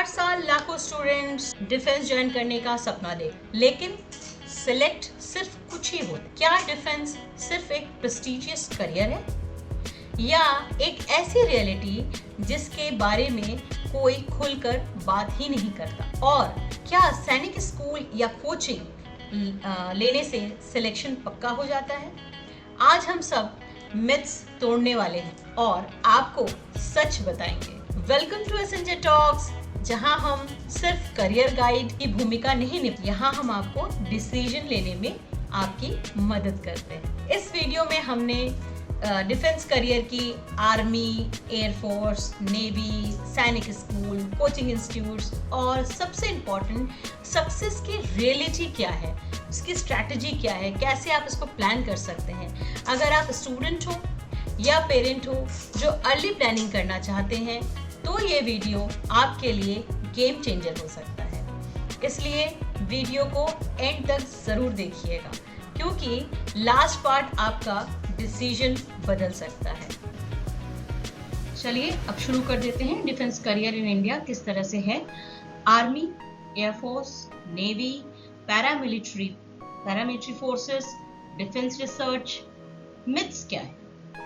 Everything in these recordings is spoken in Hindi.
हर साल लाखों स्टूडेंट्स डिफेंस ज्वाइन करने का सपना देख, लेकिन सिलेक्ट सिर्फ कुछ ही होते। क्या डिफेंस सिर्फ एक प्रेस्टिजियस करियर है या एक ऐसी रियलिटी जिसके बारे में कोई खुलकर बात ही नहीं करता? और क्या सैनिक स्कूल या कोचिंग लेने से सिलेक्शन पक्का हो जाता है? आज हम सब मिथ्स तोड़ने वाले हैं और आपको सच बताएंगे। वेलकम टू एसएनजे टॉक्स, जहां हम सिर्फ करियर गाइड की भूमिका नहीं निभाते, यहाँ हम आपको डिसीजन लेने में आपकी मदद करते हैं। इस वीडियो में हमने डिफेंस करियर की आर्मी, एयरफोर्स, नेवी, सैनिक स्कूल, कोचिंग इंस्टीट्यूट्स और सबसे इम्पोर्टेंट सक्सेस की रियलिटी क्या है, उसकी स्ट्रैटेजी क्या है, कैसे आप इसको प्लान कर सकते हैं। अगर आप स्टूडेंट हो या पेरेंट हो जो अर्ली प्लानिंग करना चाहते हैं तो ये वीडियो आपके लिए गेम चेंजर हो सकता है। इसलिए वीडियो को एंड तक ज़रूर देखिएगा, क्योंकि लास्ट पार्ट आपका डिसीजन बदल सकता है। चलिए अब शुरू कर देते हैं। डिफेंस करियर इन इंडिया किस तरह से है। Army, air force, navy, paramilitary forces, defence research. Myths क्या है?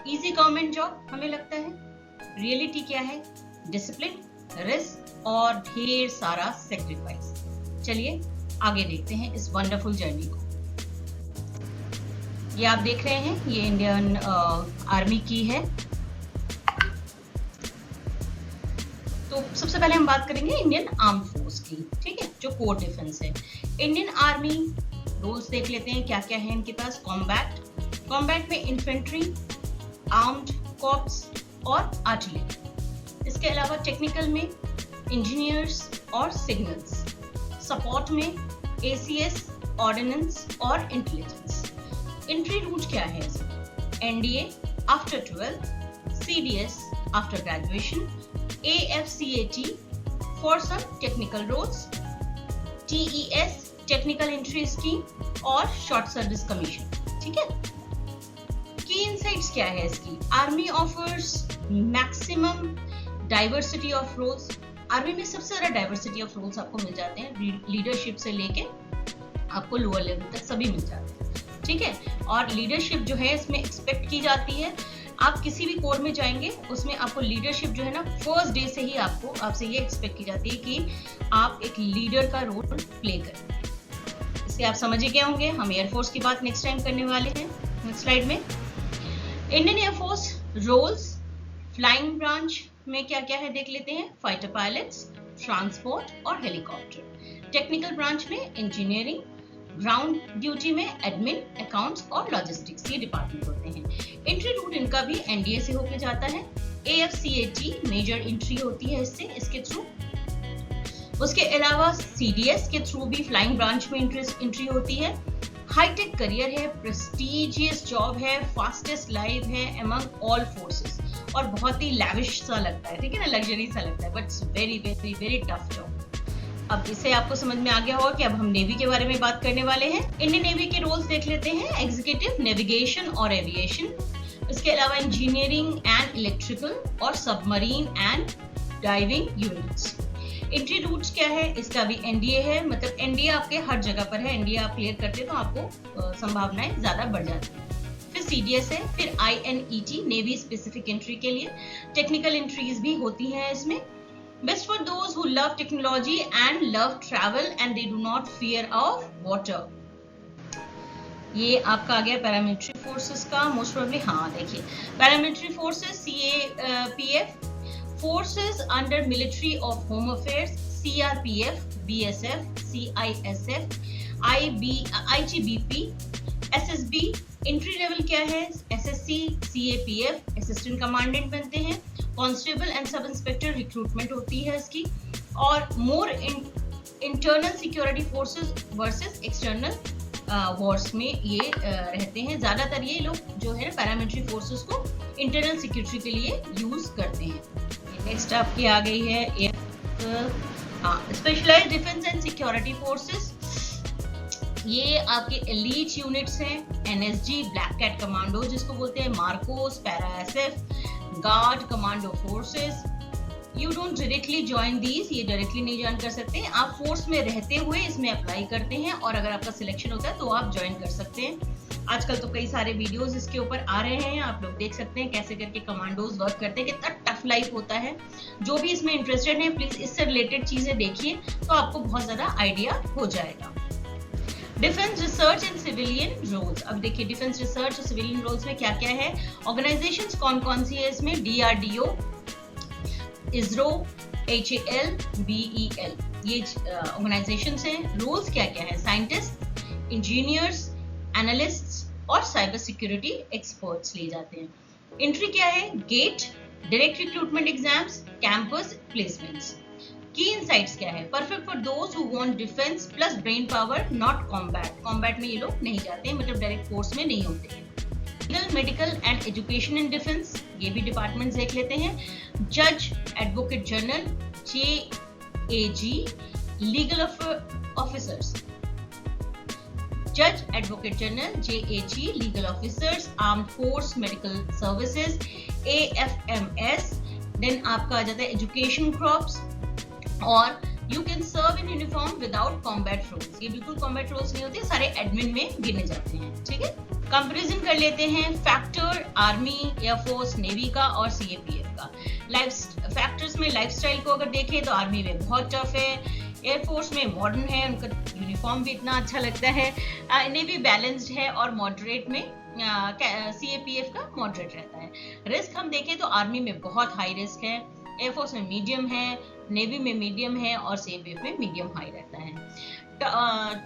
इजी गवर्नमेंट जॉब हमें लगता है। रियलिटी क्या है? डिसिप्लिन, रिस्क और ढेर सारा सेक्रीफाइस। चलिए आगे देखते हैं इस वंडरफुल जर्नी को। ये आप देख रहे हैं, ये इंडियन आर्मी की है। तो सबसे पहले हम बात करेंगे इंडियन आर्म फोर्स की, ठीक है, जो कोर डिफेंस है। इंडियन आर्मी रोल्स देख लेते हैं क्या क्या है इनके पास। कॉम्बैट में इन्फेंट्री, आर्म्ड कॉर्प्स और आर्टिलरी। इसके अलावा टेक्निकल में इंजीनियर्स और सिग्नल्स। सपोर्ट में एसीएस, ऑर्डिनेंस और इंटेलिजेंस। एंट्री रूट क्या है? NDA after 12, CDS after graduation, AFCAT for some technical roles, TES technical entry scheme और शॉर्ट सर्विस कमीशन। ठीक है। की इनसाइट्स क्या है इसकी? Army offers maximum diversity of roles. Army में सबसे ज्यादा डाइवर्सिटी ऑफ रोल्स आपको मिल जाते हैं, लीडरशिप से लेके आपको लोअर लेवल तक सभी मिल जाते हैं। ठीक है। और लीडरशिप जो है इसमें एक्सपेक्ट की जाती है। आप किसी भी कोर में जाएंगे उसमें आपको लीडरशिप जो है ना, फर्स्ट डे से ही आपसे ये एक्सपेक्ट की जाती है कि आप एक लीडर का रोल प्ले करें। इससे आप समझ गए होंगे। हम एयरफोर्स की बात नेक्स्ट टाइम करने वाले हैं नेक्स्ट स्लाइड में। Indian air force roles, flying branch में क्या क्या है देख लेते हैं। फाइटर पायलट्स, ट्रांसपोर्ट और हेलीकॉप्टर। टेक्निकल ब्रांच में इंजीनियरिंग, ग्राउंड ड्यूटी में एडमिन, अकाउंट्स और लॉजिस्टिक्स, ये डिपार्टमेंट होते हैं। एंट्री रूट इनका भी एनडीए से होकर जाता है। एएफसीएटी मेजर एंट्री होती है इसके थ्रू। उसके अलावा सीडीएस के थ्रू भी फ्लाइंग ब्रांच में एंट्री होती है। हाईटेक करियर है, प्रेस्टिजियस जॉब है, फास्टेस्ट लाइफ है अमंग ऑल फोर्सेस और बहुत ही लैविश सा लगता है, ठीक है ना, लग्जरी सा लगता है, but it's very very very tough job. अब इससे आपको समझ में आ गया होगा कि अब हम नेवी के बारे में बात करने वाले हैं। इंडियन नेवी के रोल्स देख लेते हैं। एग्जीक्यूटिव, नेविगेशन और एविएशन। इसके अलावा इंजीनियरिंग एंड इलेक्ट्रिकल और submarine and diving units. Entry routes क्या है? इसका भी एनडीए है, मतलब एनडीए आपके हर जगह पर है। एनडीए आप क्लियर करते हैं तो आपको संभावनाएं ज्यादा बढ़ जाती है। फिर सीडीएस है, फिर आईएनईटी नेवी स्पेसिफिक एंट्री के लिए। टेक्निकल एंट्रीज भी होती हैं इसमें। Best for those who love technology and love travel and they do not fear of water. ये आपका आ गया पैरामिलिट्री फोर्सेस का। मोस्ट प्रोबेबली हाँ देखिए, paramilitary forces CAPF, forces under military of home affairs, CRPF, BSF, CISF, ITBP, SSB. Entry level क्या है? एसएससी, सीएपीएफ, असिस्टेंट कमांडेंट बनते हैं। Constable and sub inspector recruitment होती है इसकी। और more internal security forces versus external Wars में ये रहते हैं। ज्यादातर ये लोग जो है पैरामिलिट्री फोर्सेस को इंटरनल सिक्योरिटी के लिए यूज करते हैं। नेक्स्ट आपकी आ गई है specialised defence and security forces. ये आपके एलीट यूनिट्स हैं। एनएसजी, ब्लैक कैट कमांडो जिसको बोलते हैं, MARCOS, para SF, guard commando forces, you don't directly join these, ये डायरेक्टली नहीं ज्वाइन कर सकते, आप फोर्स में रहते हुए इसमें अप्लाई करते हैं और अगर आपका सिलेक्शन होता है तो आप ज्वाइन कर सकते हैं। आजकल तो कई सारे वीडियोस इसके ऊपर आ रहे हैं, आप लोग देख सकते हैं कैसे करके कमांडोज वर्क करते हैं, कितना टफ लाइफ होता है। जो भी इसमें इंटरेस्टेड है प्लीज इससे रिलेटेड चीजें देखिए तो आपको बहुत ज्यादा आइडिया हो जाएगा। Defence research and civilian roles, अब देखिए डिफेंस रिसर्च और सिविलियन रोल्स में क्या क्या है, ऑर्गेनाइजेशंस कौन कौन सी है इसमें, DRDO, ISRO, HAL, BEL, ये ऑर्गेनाइजेशंस हैं। रोल्स क्या क्या है, साइंटिस्ट, इंजीनियर्स, एनालिस्ट्स और साइबर सिक्योरिटी एक्सपर्ट्स ले जाते हैं। एंट्री क्या है, GATE, direct recruitment exams, campus placements. की इनसाइट्स क्या है, perfect for those who want defence plus brain power, not combat, combat में ये लोग नहीं जाते हैं, मतलब डायरेक्ट फोर्स में नहीं होते हैं। Legal, medical and education in defence, ये भी डिपार्टमेंट देख लेते हैं। जज, advocate general, JAG, legal officers, जज, advocate general, JAG, legal officers, armed force, medical services, AFMS। Then आपका आ जाता है एजुकेशन क्रॉप्स, और you can serve in uniform without combat roles, ये बिल्कुल कॉम्बैट रोल्स नहीं होते, सारे एडमिन में गिने जाते हैं। ठीक है, कंपैरिजन कर लेते हैं फैक्टर आर्मी, एयरफोर्स, नेवी का और CAPF का। लाइफ फैक्टर्स में लाइफस्टाइल को अगर देखें तो आर्मी में बहुत टफ है, एयरफोर्स में मॉडर्न है, उनका यूनिफॉर्म भी इतना अच्छा लगता है, नेवी बैलेंस्ड है और मॉडरेट में CAPF का मॉडरेट रहता है। रिस्क हम देखें तो आर्मी में बहुत हाई रिस्क है, एयरफोर्स में मीडियम है, नेवी में मीडियम है और CAPF में मीडियम हाई रहता है।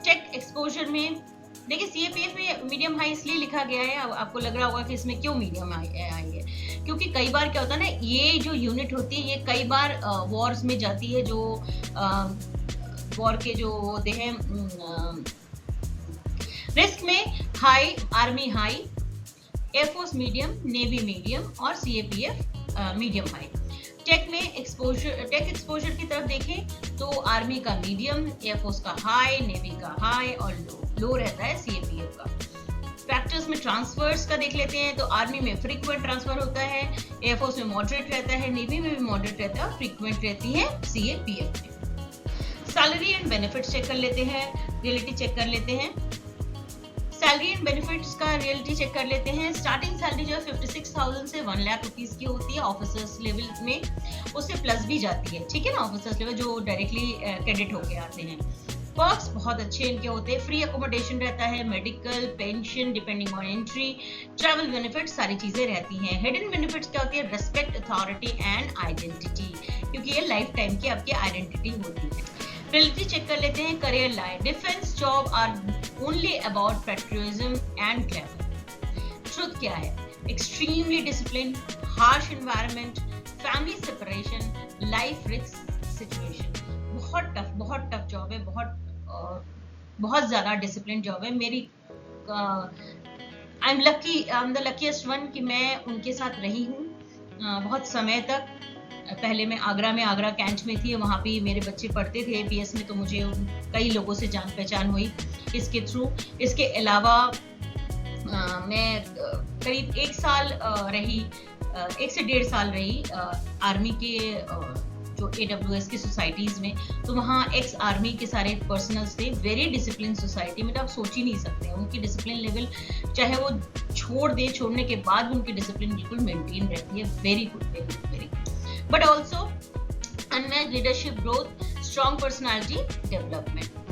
टेक एक्सपोजर में देखिए CAPF में मीडियम हाई इसलिए लिखा गया है, आपको लग रहा होगा कि इसमें क्यों मीडियम हाई है, क्योंकि कई बार क्या होता है ना, ये जो यूनिट होती है ये कई बार वॉर्स में जाती है, जो वॉर के जो होते हैं। रिस्क में high, army high, air force medium, navy medium और CAPF मीडियम हाई। टेक में टेक एक्सपोजर की तरफ देखें तो आर्मी का मीडियम, एयरफोर्स का हाई, नेवी का हाई और लो रहता है CAPF का। फैक्टर्स में ट्रांसफर्स का देख लेते हैं तो आर्मी में फ्रीक्वेंट ट्रांसफर होता है, एयरफोर्स में मॉडरेट रहता है, नेवी में भी मॉडरेट रहता है और फ्रीक्वेंट रहती है CAPF में। सैलरी एंड बेनिफिट्स चेक कर लेते हैं, रियलिटी चेक कर लेते हैं। सैलरी एंड बेनिफिट्स का रियलिटी चेक कर लेते हैं। स्टार्टिंग सैलरी जो है 56,000 से 1 लाख रुपीस की होती है ऑफिसर्स लेवल में, उससे प्लस भी जाती है। ठीक है ना, ऑफिसर्स लेवल जो डायरेक्टली क्रेडिट होके आते हैं। पर्क्स बहुत अच्छे इनके होते हैं, फ्री अकोमोडेशन रहता है, medical, pension depending on entry, travel benefits, सारी चीजें रहती हैं। हिडन बेनिफिट्स क्या होती है, रिस्पेक्ट, अथॉरिटी एंड आइडेंटिटी, क्योंकि ये लाइफ टाइम की आपकी आइडेंटिटी होती है। रियलिटी चेक कर लेते हैं। Career line, defence job are only about patriotism and glamour. Truth क्या है, extremely discipline, harsh environment, family separation, life risk situation. बहुत टफ जॉब है, बहुत ज्यादा डिसिप्लिन जॉब है। मेरी I am the luckiest one कि मैं उनके साथ रही हूँ बहुत समय तक। पहले मैं आगरा कैंट में थी, वहाँ पे मेरे बच्चे पढ़ते थे APS में, तो मुझे कई लोगों से जान पहचान हुई इसके थ्रू। इसके अलावा मैं करीब 1 साल रही, 1 से 1.5 साल रही आर्मी के जो AWS की सोसाइटीज में, तो वहाँ एक्स आर्मी के सारे पर्सनल्स थे। वेरी डिसिप्लिन सोसाइटी, मतलब आप सोच ही नहीं सकते उनकी डिसिप्लिन लेवल, चाहे वो छोड़ने के बाद उनकी डिसिप्लिन बिल्कुल मेंटेन रहती है। Very good, very good, very good. But also unmatched leadership growth, strong personality development.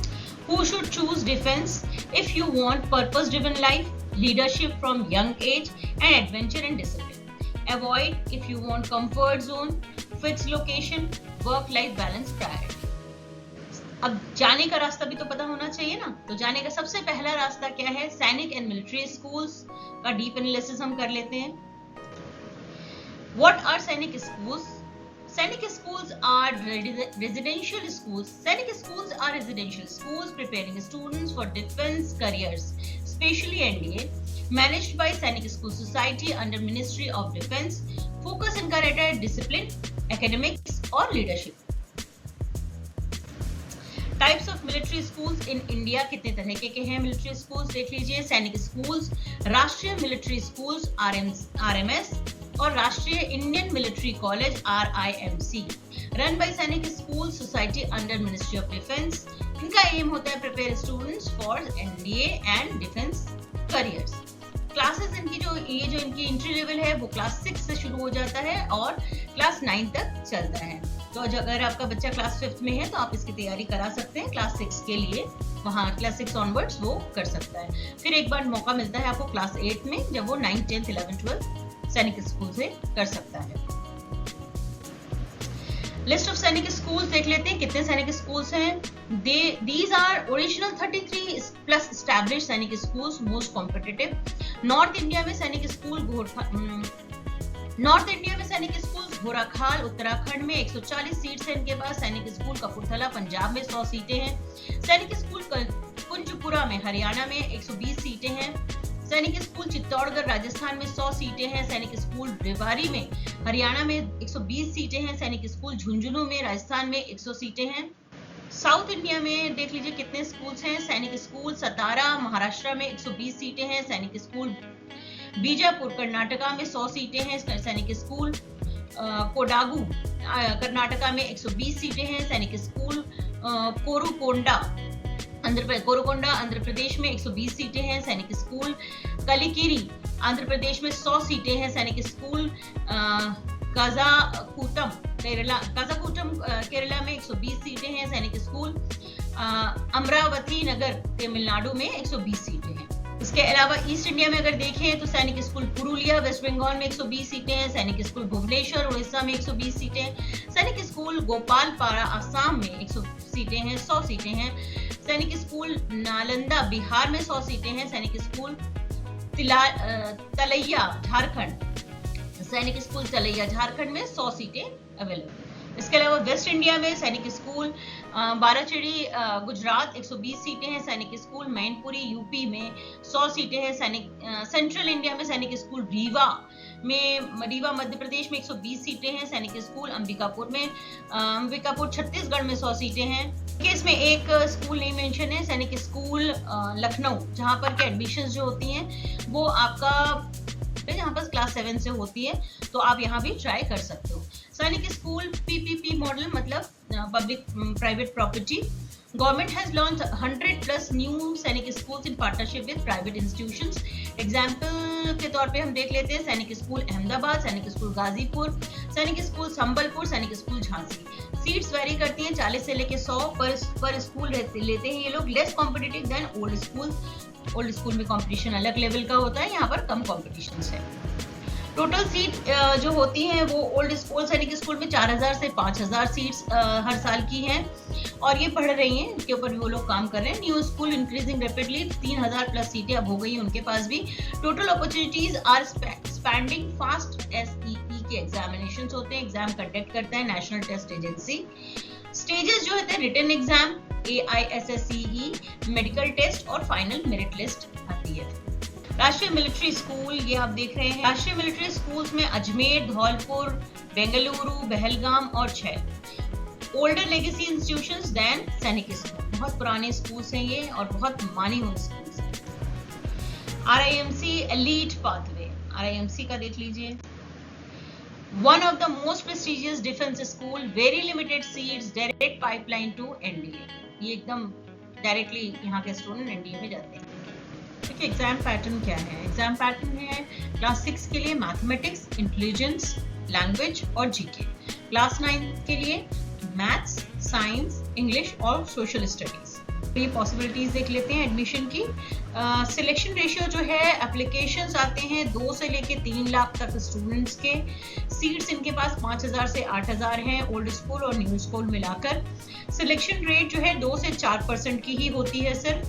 Who should choose defense if you want purpose-driven life, leadership from young age, and adventure and discipline? Avoid if you want comfort zone, fixed location, work-life balance priority. अब जाने का रास्ता भी तो पता होना चाहिए ना, तो जाने का सबसे पहला रास्ता क्या है, सैनिक एंड मिलिट्री स्कूल्स का डीप एनालिसिस हम कर लेते हैं। What are सैनिक schools? Sainik schools are residential schools. Sainik schools are residential schools preparing students for defense careers, especially NDA, managed by Sainik School Society under Ministry of Defense. Focus इनका रहता है discipline, academics और leadership. Types of military schools in India, कितने तरह के हैं military schools देख लीजिए। सैनिक schools, राष्ट्रीय military schools RMS और राष्ट्रीय Indian military college RIMC। Run by Sainik school society under ministry of defence. इनका एम होता है prepare students for NDA and defence careers. Classes इनकी जो इनकी एंट्री लेवल है वो क्लास 6 से शुरू हो जाता है और क्लास 9 तक चलता है। तो अगर आपका बच्चा क्लास 5 में है तो आप इसकी तैयारी करा सकते हैं क्लास 6 के लिए, वहाँ क्लास 6 ऑनवर्ड्स वो कर सकता है। फिर एक बार मौका मिलता है आपको क्लास 8 में, जब वो 9, 10, 11, 12 सैनिक स्कूल से कर सकता है। लिस्ट ऑफ सैनिक स्कूल्स देख लेते हैं, कितने सैनिक स्कूल्स हैं। These are original 33 plus established सैनिक schools, most competitive। North India में सैनिक स्कूल घोराखाल उत्तराखंड में 140 सीट्स हैं इनके पास। सैनिक स्कूल कपूरथला पंजाब में 100 सीटें हैं। सैनिक स्कूल कुंजपुरा में हरियाणा में 120 सीटें हैं। सैनिक स्कूल चित्तौड़गढ़ राजस्थान में 100 सीटें हैं। सैनिक स्कूल रेवाड़ी में हरियाणा में 120 सीटें हैं। सैनिक स्कूल झुंझुनू में राजस्थान में 100 सीटें हैं। साउथ इंडिया में देख लीजिए कितने स्कूल्स हैं। सैनिक स्कूल सतारा महाराष्ट्र में 120 सीटें हैं। सैनिक स्कूल बीजापुर कर्नाटका में 100 सीटें हैं। सैनिक स्कूल कोडागू कर्नाटका में 120 सीटें हैं। सैनिक स्कूल कोरुकोंडा आंध्र प्रदेश में 120 सीटें हैं। सैनिक स्कूल कलिकिरी आंध्र प्रदेश में 100 सीटें हैं। सैनिक स्कूल काजाकुटम केरला में 120 सीटें हैं। सैनिक स्कूल अमरावती नगर तमिलनाडु में 120 सीटें हैं। इसके अलावा ईस्ट इंडिया में अगर देखें तो सैनिक स्कूल पुरुलिया वेस्ट बंगाल में 120 सीटें हैं। सैनिक स्कूल भुवनेश्वर उड़ीसा में 120 सीटें हैं। सैनिक स्कूल गोपालपारा असम में 100 सीटें हैं, 100 सीटें हैं। सैनिक स्कूल नालंदा बिहार में 100 सीटें हैं। सैनिक स्कूल तलैया झारखंड में 100 सीटें अवेलेबल। इसके अलावा वेस्ट इंडिया में सैनिक स्कूल बाराचड़ी गुजरात 120 सीटें हैं। सैनिक स्कूल मैनपुरी यूपी में 100 सीटें हैं। सेंट्रल इंडिया में सैनिक स्कूल रीवा मध्य प्रदेश में 120 सीटें हैं। सैनिक स्कूल अंबिकापुर छत्तीसगढ़ में 100 सीटें हैं। इसमें एक स्कूल नहीं मेंशन है, सैनिक स्कूल लखनऊ, जहां पर के एडमिशंस जो होती हैं वो आपका जहाँ पर क्लास 7 से होती है, तो आप यहाँ भी ट्राई कर सकते हो। सैनिक स्कूल पीपीपी मॉडल मतलब public private property. Government has launched 100 plus new सैनिक schools in partnership with private institutions। Example के तौर पे हम देख लेते हैं सैनिक स्कूल अहमदाबाद, सैनिक स्कूल गाजीपुर, सैनिक स्कूल संबलपुर, सैनिक स्कूल झांसी। सीट्स वेरी करती हैं 40 से लेके 100 पर स्कूल लेते हैं ये लोग। Less competitive than old school में कंपटीशन अलग लेवल का होता है, यहाँ पर कम कॉम्पिटिशन है। टोटल सीट जो होती हैं वो ओल्ड स्कूल सैनिक स्कूल में 4000 से 5000 सीट्स हर साल की हैं और ये बढ़ रही हैं, इसके ऊपर भी वो लोग काम कर रहे हैं। New school increasing rapidly, 3000 plus सीटें अब हो गई हैं उनके पास भी। Total opportunities are expanding fast. SEE के एग्जामिनेशंस होते हैं, एग्जाम कंडक्ट करता है नेशनल टेस्ट एजेंसी। स्टेजेस जो होते हैं written exam, AISSCE, medical test और फाइनल मेरिट लिस्ट आती है। राष्ट्रीय मिलिट्री स्कूल ये आप देख रहे हैं। राष्ट्रीय मिलिट्री स्कूल्स में अजमेर, धौलपुर, बेंगलुरु, बहलगाम और 6 ओल्डर लेगेसी इंस्टीट्यूशंस देन सैनिक स्कूल। बहुत पुराने स्कूल्स हैं ये और बहुत मानी हुई स्कूल्स हैं। RIMC एलीट पाथवे, RIMC का देख लीजिए। One of the most prestigious defense school, very limited seats, direct pipeline to NDA। ये एकदम डायरेक्टली यहाँ के स्टूडेंट NDA में जाते हैं। देखिए एग्जाम पैटर्न क्या है। एग्जाम पैटर्न है क्लास 6 के लिए मैथमेटिक्स, इंटेलिजेंस, लैंग्वेज और जीके। क्लास 9 के लिए मैथ्स, साइंस, इंग्लिश और सोशल स्टडीज। तो ये पॉसिबिलिटीज देख लेते हैं एडमिशन की। सिलेक्शन रेशियो जो है, एप्लीकेशंस आते हैं 2 से लेके 3 लाख तक स्टूडेंट्स के। सीट्स इनके पास 5000 से 8000 हैं ओल्ड स्कूल और न्यू स्कूल मिलाकर। सिलेक्शन रेट जो है 2 से 4% की ही होती है सिर्फ।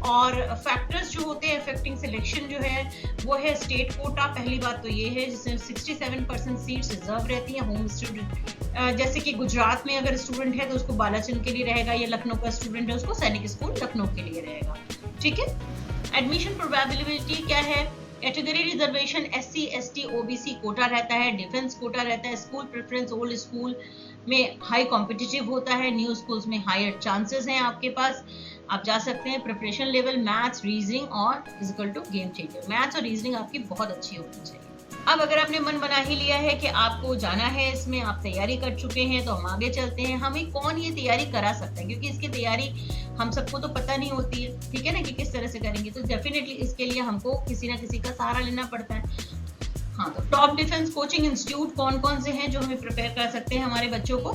और फैक्टर्स जो होते हैं अफेक्टिंग सिलेक्शन जो है वो है स्टेट कोटा। पहली बात तो ये है जिसमें 67% सीट्स रिजर्व रहती हैं होम स्टूडेंट। जैसे कि गुजरात में अगर स्टूडेंट है तो उसको बालाचंद के लिए रहेगा, या लखनऊ का स्टूडेंट है उसको सैनिक स्कूल लखनऊ के लिए रहेगा। ठीक है। एडमिशन प्रोबेबिलिटी क्या है? Category reservation SC ST OBC quota रहता है, डिफेंस कोटा रहता है। स्कूल प्रेफरेंस ओल्ड स्कूल में हाई कॉम्पिटिटिव होता है, न्यू स्कूल्स में हायर चांसेस हैं आपके पास, आप जा सकते हैं। प्रिपरेशन लेवल मैथ्स, रीजनिंग और physical too game changer. Maths और रीजनिंग आपकी बहुत अच्छी होनी चाहिए। अब अगर आपने मन बना ही लिया है कि आपको जाना है इसमें, आप तैयारी कर चुके हैं, तो हम आगे चलते हैं। हमें कौन ये तैयारी करा सकता है, क्योंकि इसकी तैयारी हम सबको तो पता नहीं होती है, ठीक है ना, कि किस तरह से करेंगे। तो डेफिनेटली इसके लिए हमको किसी ना किसी का सहारा लेना पड़ता है। हाँ, तो टॉप डिफेंस कोचिंग इंस्टीट्यूट कौन कौन से हैं जो हमें प्रिपेयर कर सकते हैं हमारे बच्चों को?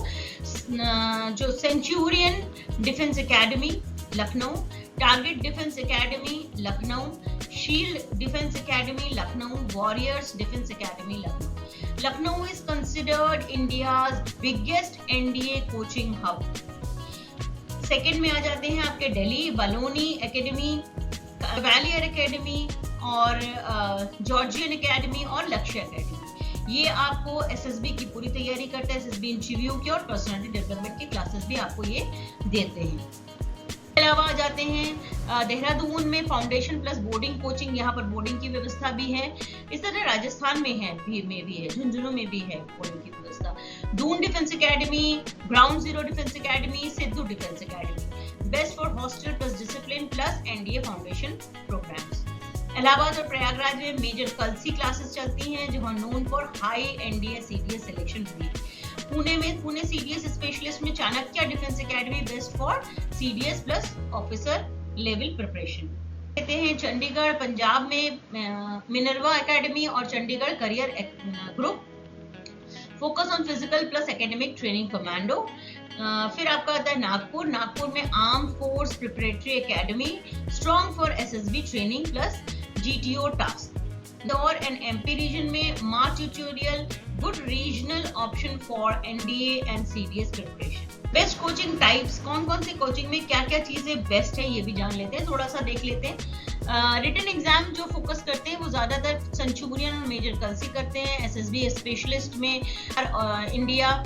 जो Centurion defence academy Lucknow, target defence academy Lucknow, shield defence academy Lucknow, warriors defence academy Lucknow. Lucknow is considered India's biggest NDA coaching hub. Second में आ जाते हैं आपके दिल्ली बलोनी एकेडमी, कैवलियर एकेडमी और जॉर्जियन एकेडमी और लक्ष्य एकेडमी। ये आपको एसएसबी की पूरी तैयारी करता है, एसएसबी इंटरव्यू की और पर्सनालिटी डेवलपमेंट की क्लासेस भी आपको ये देते हैं। इसके अलावा आ जाते हैं देहरादून में फाउंडेशन प्लस बोर्डिंग कोचिंग, यहाँ पर बोर्डिंग की व्यवस्था भी है। इस तरह राजस्थान में है, झुंझुनू में भी है बोर्डिंग की व्यवस्था। Doon defence academy, ground zero defence academy, Sidhu defence academy, best for hostel plus discipline plus NDA foundation programmes. Allahabad और प्रयागराज में मेजर कलसी क्लासेस चलती हैं जो known for high NDA CDS selection हुई। पुणे में पुणे सीडीएस स्पेशलिस्ट में Chanakya defence academy, best for CDS plus officer level preparation. कहते हैं चंडीगढ़ पंजाब में मिनर्वा एकेडमी और Chandigarh career group, focus on physical plus academic training commando. फिर आपका आता है नागपुर, नागपुर में arm force preparatory academy, strong for SSB training plus GTO task. Indore and MP region में March tutorial, good regional option for NDA and CDS preparation. Best coaching types, कौन कौन से कोचिंग में क्या क्या चीजें बेस्ट है ये भी जान लेते हैं, थोड़ा सा देख लेते हैं। रिटन एग्जाम जो फोकस करते हैं वो ज्यादातर सेंचुरियन और मेजर कलसी करते हैं। एसएसबी स्पेशलिस्ट में इंडिया,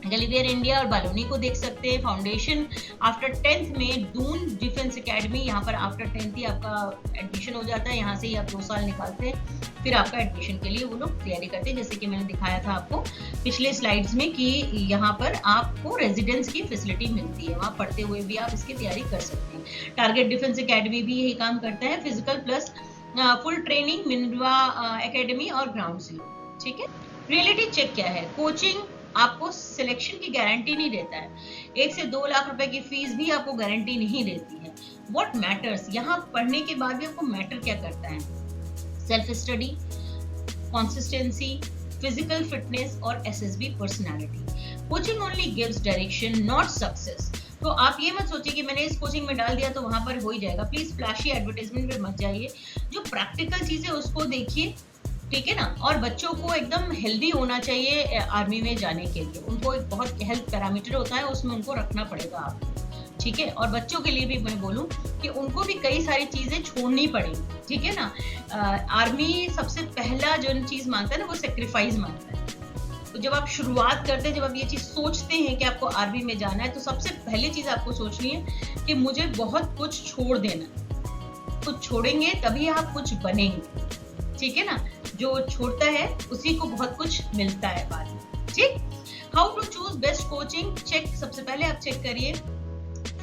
गलीवियर इंडिया और बालोनी को देख सकते हैं। फाउंडेशन आफ्टर 10th में दून डिफेंस एकेडमी, यहाँ पर आफ्टर 10th ही आपका एडमिशन हो जाता है, यहाँ से ही आप 2 साल निकालते हैं, फिर आपका एडमिशन के लिए वो लोग तैयारी करते हैं। जैसे कि मैंने दिखाया था आपको पिछले स्लाइड्स में कि यहाँ पर आपको रेजिडेंस की फैसिलिटी मिलती है, वहाँ पढ़ते हुए भी आप इसकी तैयारी कर सकते हैं। टारगेट डिफेंस एकेडमी भी यही काम करता है, physical plus full training, Minerva academy और ग्राउंड जीरो। ठीक है, रियलिटी चेक क्या है? कोचिंग आपको सिलेक्शन की गारंटी नहीं देता है, 1 से 2 लाख रुपए की फीस भी आपको गारंटी नहीं देती है। व्हाट मैटर्स, यहाँ पढ़ने के बाद भी आपको मैटर क्या करता है? Self study, consistency, physical fitness और SSB personality. Coaching only gives direction not success. तो आप ये मत सोचिए कि मैंने इस कोचिंग में डाल दिया तो वहां पर हो ही जाएगा। प्लीज फ्लैशी एडवर्टाइजमेंट में मत जाइए, जो प्रैक्टिकल चीजें उसको देखिए, ठीक है ना। और बच्चों को एकदम हेल्दी होना चाहिए आर्मी में जाने के लिए, उनको एक बहुत हेल्थ पैरामीटर होता है उसमें उनको रखना पड़ेगा आपको, ठीक है। और बच्चों के लिए भी मैं बोलूं कि उनको भी कई सारी चीजें छोड़नी पड़ेगी, ठीक है ना। आर्मी सबसे पहला जो चीज मांगता है ना वो सेक्रीफाइस मांगता है। तो जब आप शुरुआत करते हैं, जब आप ये चीज सोचते हैं कि आपको आर्मी में जाना है, तो सबसे पहली चीज आपको सोचनी है कि मुझे बहुत कुछ छोड़ देना। कुछ छोड़ेंगे तभी आप कुछ बनेंगे, ठीक है ना। जो छोड़ता है उसी को बहुत कुछ मिलता है बाद में, ठीक। How to choose best coaching check, सबसे पहले आप चेक करिए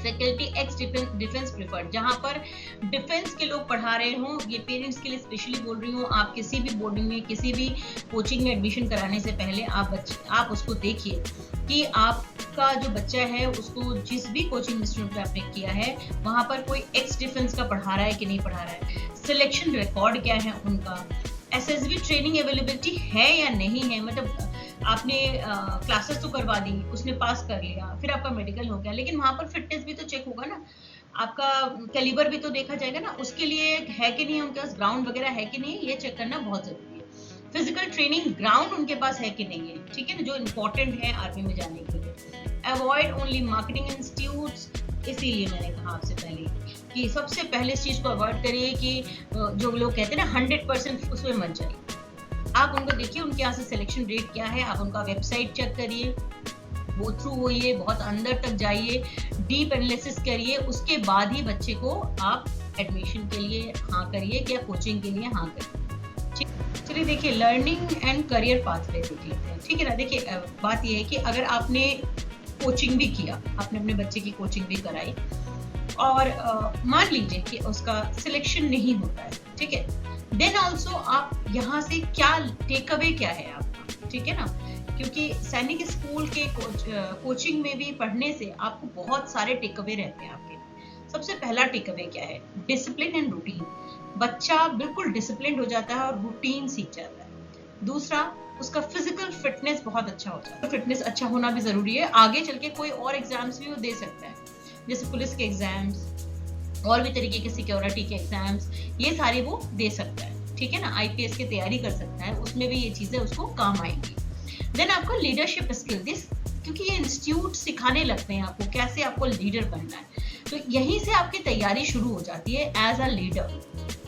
फैकल्टी एक्स डिफेंस प्रिफर्ड, जहां पर डिफेंस के लोग पढ़ा रहे हों। ये पेरेंट्स के लिए स्पेशली बोल रही हूँ, आप किसी भी बोर्डिंग में किसी भी कोचिंग में एडमिशन कराने से पहले आप उसको देखिए कि आपका जो बच्चा है उसको जिस भी कोचिंग इंस्टीट्यूट में आपने किया है वहां पर कोई एक्स डिफेंस का पढ़ा रहा है कि नहीं पढ़ा रहा है, सिलेक्शन रिकॉर्ड क्या है उनका, एसएसबी ट्रेनिंग अवेलेबिलिटी है या नहीं है। मतलब आपने क्लासेस तो करवा दी, उसने पास कर लिया, फिर आपका मेडिकल हो गया, लेकिन वहां पर फिटनेस भी तो चेक होगा ना, आपका कैलिबर भी तो देखा जाएगा ना, उसके लिए है कि नहीं उनके पास ग्राउंड वगैरह है कि नहीं, ये चेक करना बहुत जरूरी है। फिजिकल ट्रेनिंग ग्राउंड उनके पास है कि नहीं है, ठीक है ना, जो इम्पोर्टेंट है आर्मी में जाने के लिए। अवॉइड ओनली मार्केटिंग इंस्टीट्यूट्स, इसीलिए मैंने कहा आपसे पहले कि सबसे पहले इस चीज को अवॉइड करिए कि जो लोग कहते हैं ना 100% उसमें मत जाइए। आप उनको देखिए उनके यहाँ से सिलेक्शन रेट क्या है, आप उनका वेबसाइट चेक करिए, गो थ्रू होइए, बहुत अंदर तक जाइए, डीप एनालिसिस करिए, उसके बाद ही बच्चे को आप एडमिशन के लिए हाँ करिए या कोचिंग के लिए हाँ करिए। चलिए देखिए लर्निंग एंड करियर पाथवे देख लेते हैं, ठीक है ना। देखिए बात यह है कि अगर आपने कोचिंग भी किया, आपने अपने बच्चे की कोचिंग भी कराई और मान लीजिए कि उसका सिलेक्शन नहीं होता है, ठीक है, देन ऑल्सो आप यहाँ से क्या टेक अवे क्या है आपका, ठीक है ना, क्योंकि सैनिक स्कूल के कोचिंग में भी पढ़ने से आपको बहुत सारे टेक अवे रहते हैं आपके। सबसे पहला टेक अवे क्या है, डिसिप्लिन एंड रूटीन। बच्चा बिल्कुल डिसिप्लिन हो जाता है और रूटीन सीख जाता है। दूसरा, उसका फिजिकल फिटनेस बहुत अच्छा हो जाता है। फिटनेस अच्छा होना भी जरूरी है, आगे चल के कोई और एग्जाम्स भी वो दे सकता है, जैसे पुलिस के एग्जाम्स और भी तरीके के सिक्योरिटी के एग्जाम्स, ये सारे वो दे सकता है, ठीक है ना। आईपीएस की तैयारी कर सकता है, उसमें भी ये चीजें उसको काम आएंगी। देन आपको लीडरशिप स्किल, दिस क्योंकि ये इंस्टीट्यूट सिखाने लगते हैं आपको कैसे आपको लीडर बनना है, तो यहीं से आपकी तैयारी शुरू हो जाती है एज अ लीडर,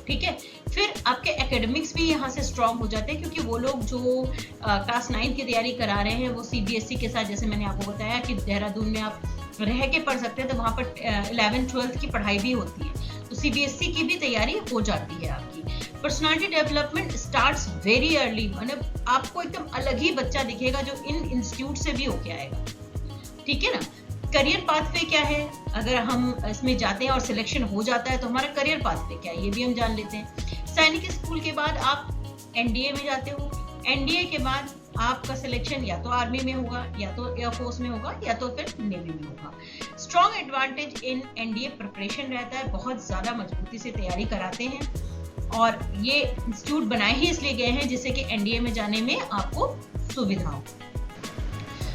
ठीक है। फिर आपके एकेडमिक्स भी यहाँ से स्ट्रांग हो जाते हैं, क्योंकि वो लोग जो क्लास 9 की तैयारी करा रहे हैं वो सीबीएसई के साथ, जैसे मैंने आपको बताया कि देहरादून में आप रह के पढ़ सकते हैं, तो वहाँ पर 11th-12th की पढ़ाई भी होती है, तो सीबीएसई की भी तैयारी हो जाती है आपकी। Personality development starts very early, मतलब आपको एकदम अलग ही बच्चा दिखेगा जो इन इंस्टीट्यूट से भी होके आएगा, ठीक है ना। करियर पाथवे क्या है, अगर हम इसमें जाते हैं और सिलेक्शन हो जाता है तो हमारा करियर पाथवे क्या है ये भी हम जान लेते हैं। सैनिक स्कूल के बाद आप एनडीए में जाते हो, एनडीए के बाद आपका सिलेक्शन या तो आर्मी में होगा, या तो एयरफोर्स में होगा, या तो फिर नेवी में होगा। Strong advantage in NDA preparation रहता है, बहुत ज्यादा मजबूती से तैयारी कराते हैं, और ये इंस्टीट्यूट बनाए ही इसलिए गए हैं जिससे कि एनडीए में जाने में आपको सुविधा हो।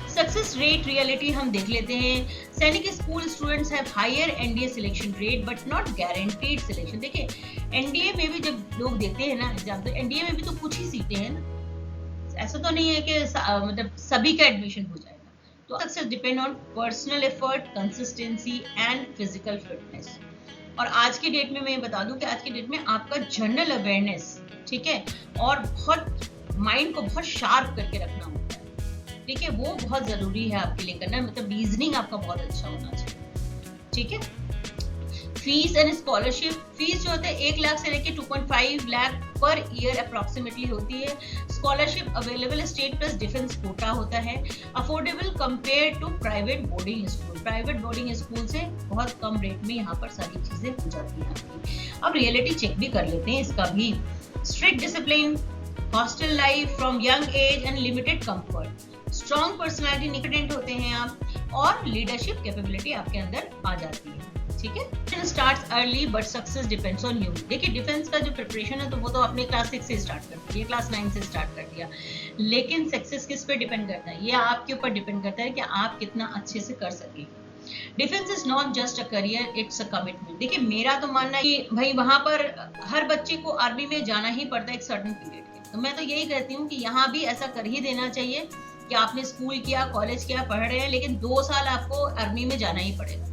सक्सेस रेट रियलिटी हम देख लेते हैं। Sainik school students have higher NDA selection rate but not guaranteed selection. देखिए एनडीए में भी जब लोग देते हैं ना एग्जाम, तो एनडीए में भी तो कुछ ही सीटें हैं ना, ऐसा तो नहीं है कि मतलब सभी का एडमिशन हो जाएगा। तो success depend on personal effort, consistency and physical fitness. और आज की डेट में मैं बता दूं कि आज की डेट में आपका जनरल अवेयरनेस, ठीक है, और बहुत माइंड को बहुत शार्प करके रखना होता है, ठीक है, वो बहुत जरूरी है आपके लिए करना, मतलब रीजनिंग आपका बहुत अच्छा होना चाहिए, ठीक है। फीस एंड स्कॉलरशिप, फीस जो होता है 1 लाख से लेके 2.5 लाख पर ईयर अप्रोक्सीमेटली होती है। Scholarship available state plus defence quota होता है। Affordable compare to private boarding school, private boarding school से बहुत कम रेट में यहाँ पर सारी चीजें हो जाती हैं। अब रियलिटी चेक भी कर लेते हैं इसका भी। Strict discipline, hostel life from young age and limited comfort, strong personality, independent होते हैं आप, और लीडरशिप कैपेबिलिटी आपके अंदर आ जाती है, ठीक है। Starts early but success depends on you. देखिए डिफेंस का जो प्रिपरेशन है तो वो तो आपने क्लास 6 से स्टार्ट कर दिया, क्लास 9 से स्टार्ट कर दिया, लेकिन सक्सेस किस पे डिपेंड करता है, ये आपके ऊपर डिपेंड करता है कि आप कितना अच्छे से कर सके। Defence is not just a career, it's a commitment. देखिए मेरा तो मानना है कि भाई वहां पर हर बच्चे को आर्मी में जाना ही पड़ता है एक सर्टेन पीरियड के, तो मैं तो यही कहती हूँ कि यहाँ भी ऐसा कर ही देना चाहिए कि आपने स्कूल किया, कॉलेज किया, पढ़ रहे हैं, लेकिन 2 साल आपको आर्मी में जाना ही पड़ेगा।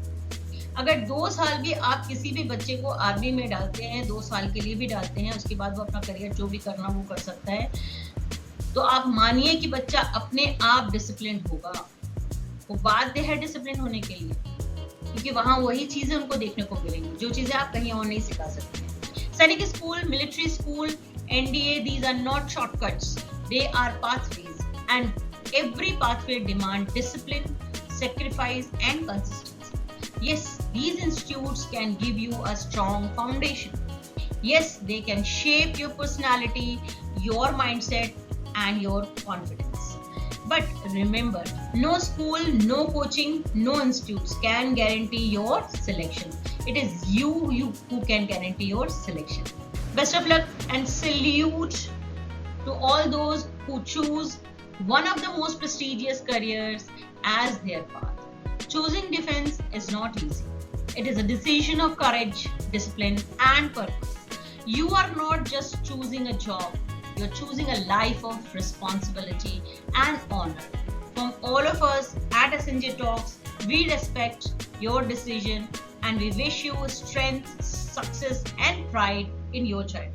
अगर 2 साल भी आप किसी भी बच्चे को आर्मी में डालते हैं, 2 साल के लिए भी डालते हैं, उसके बाद वो अपना करियर जो भी करना वो कर सकता है, तो आप मानिए कि बच्चा अपने आप डिसिप्लिन होगा, वो बाध्य है डिसिप्लिन होने के लिए, क्योंकि वहां वही चीजें उनको देखने को मिलेंगी जो चीजें आप कहीं और नहीं सिखा सकते हैं। Sainik school, military school, NDA, these are not shortcuts, they are pathways, and every pathway demand discipline, sacrifice and consistency. Yes, these institutes can give you a strong foundation. Yes, they can shape your personality, your mindset and your confidence. But remember, no school, no coaching, no institutes can guarantee your selection. It is you who can guarantee your selection. Best of luck and salute to all those who choose one of the most prestigious careers as their path. Choosing defense is not easy. It is a decision of courage, discipline and purpose. You are not just choosing a job, you're choosing a life of responsibility and honor. From all of us at SNJ Talks, we respect your decision and we wish you strength, success and pride in your journey.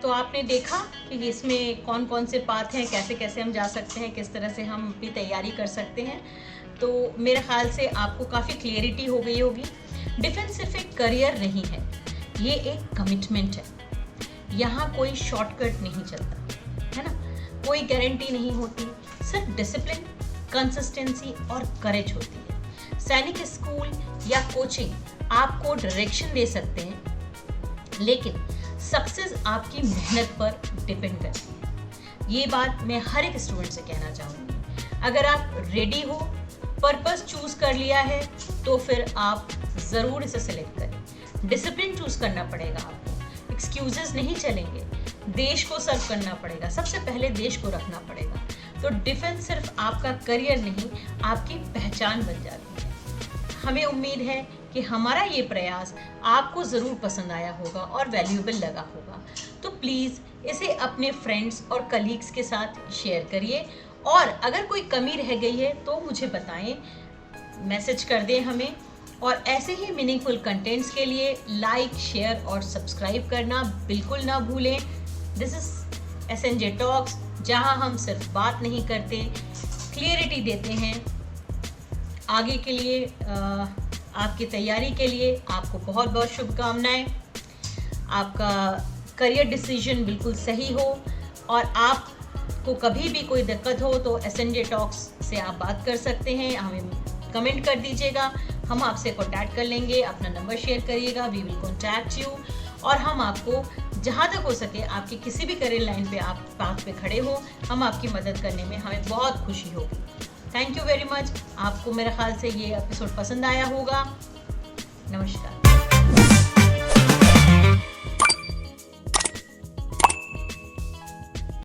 तो आपने देखा कि इसमें कौन कौन से पाथ हैं, कैसे कैसे हम जा सकते हैं, किस तरह से हम अपनी तैयारी कर सकते हैं। तो मेरे ख्याल से आपको काफ़ी क्लियरिटी हो गई होगी। डिफेंस सिर्फ एक करियर नहीं है, ये एक कमिटमेंट है। यहाँ कोई शॉर्टकट नहीं चलता है ना, कोई गारंटी नहीं होती, सिर्फ डिसिप्लिन, कंसिस्टेंसी और करेज होती है। सैनिक स्कूल या कोचिंग आपको डायरेक्शन दे सकते हैं, लेकिन सक्सेस आपकी मेहनत पर डिपेंड करती है। ये बात मैं हर एक स्टूडेंट से कहना चाहूँगी। अगर आप रेडी हो, पर्पस चूज कर लिया है, तो फिर आप ज़रूर इसे सिलेक्ट करें। डिसिप्लिन चूज करना पड़ेगा आपको, एक्सक्यूजेस नहीं चलेंगे, देश को सर्व करना पड़ेगा, सबसे पहले देश को रखना पड़ेगा। तो डिफेंस सिर्फ आपका करियर नहीं, आपकी पहचान बन जाती है। हमें उम्मीद है कि हमारा ये प्रयास आपको ज़रूर पसंद आया होगा और वैल्यूएबल लगा होगा। तो प्लीज़ इसे अपने फ्रेंड्स और कलीग्स के साथ शेयर करिए, और अगर कोई कमी रह गई है तो मुझे बताएं, मैसेज कर दें हमें। और ऐसे ही मीनिंगफुल कंटेंट्स के लिए लाइक, शेयर और सब्सक्राइब करना बिल्कुल ना भूलें। दिस इज SNJ टॉक्स, जहां हम सिर्फ बात नहीं करते, क्लियरिटी देते हैं। आगे के लिए आपकी तैयारी के लिए आपको बहुत बहुत शुभकामनाएं। आपका करियर डिसीजन बिल्कुल सही हो, और आपको कभी भी कोई दिक्कत हो तो SNJ टॉक्स से आप बात कर सकते हैं। हमें कमेंट कर दीजिएगा, हम आपसे कॉन्टैक्ट कर लेंगे। अपना नंबर शेयर करिएगा, वी विल कॉन्टैक्ट यू, और हम आपको जहाँ तक हो सके आपकी किसी भी करियर लाइन पे आप पाथ पे खड़े हो, हम आपकी मदद करने में हमें बहुत खुशी होगी। Thank you very much. आपको मेरे ख्याल से ये एपिसोड पसंद आया होगा। नमस्कार।